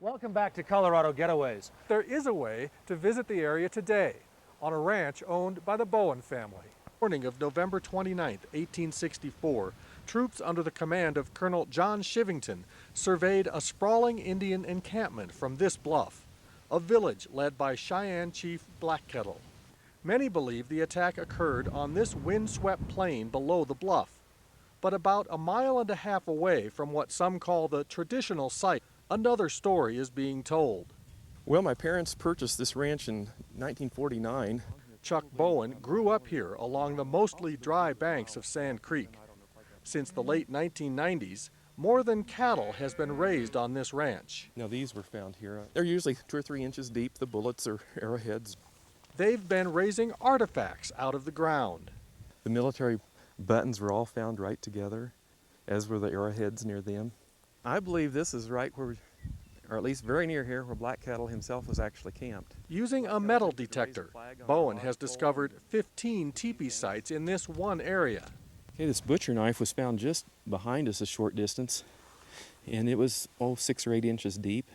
Welcome back to Colorado Getaways. There is a way to visit the area today on a ranch owned by the Bowen family. Morning of November 29, 1864, troops under the command of Colonel John Shivington surveyed a sprawling Indian encampment from this bluff, a village led by Cheyenne Chief Blackkettle. Many believe the attack occurred on this windswept plain below the bluff, but about a mile and a half away from what some call the traditional site, another story is being told. Well, my parents purchased this ranch in 1949. Chuck Bowen grew up here along the mostly dry banks of Sand Creek. Since the late 1990s, more than cattle has been raised on this ranch. Now these were found here. They're usually 2 or 3 inches deep. The bullets are arrowheads. They've been raising artifacts out of the ground. The military buttons were all found right together, as were the arrowheads near them. I believe this is right where, or at least very near here, where Blackkettle himself was actually camped. Using a metal detector, Bowen has discovered 15 teepee sites in this one area. Okay, this butcher knife was found just behind us a short distance, and it was 6 or 8 inches deep,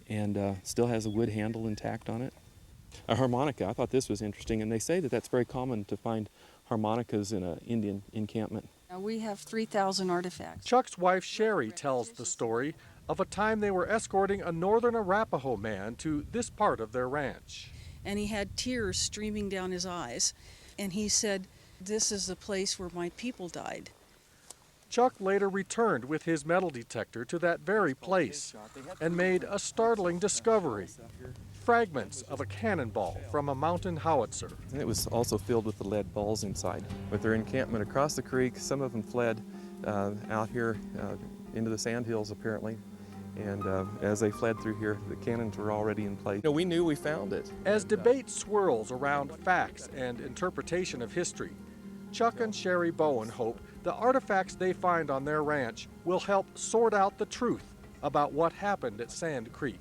and still has a wood handle intact on it. A harmonica, I thought this was interesting, and they say that that's very common to find harmonicas in an Indian encampment. We have 3,000 artifacts. Chuck's wife Sheri tells the story of a time they were escorting a northern Arapaho man to this part of their ranch. And he had tears streaming down his eyes. And he said, "This is the place where my people died." Chuck later returned with his metal detector to that very place and made a startling discovery: fragments of a cannonball from a mountain howitzer. And it was also filled with the lead balls inside. With their encampment across the creek, some of them fled out here into the sandhills apparently. And as they fled through here, the cannons were already in place. We knew we found it. As debate swirls around facts and interpretation of history, Chuck and Sheri Bowen hope the artifacts they find on their ranch will help sort out the truth about what happened at Sand Creek.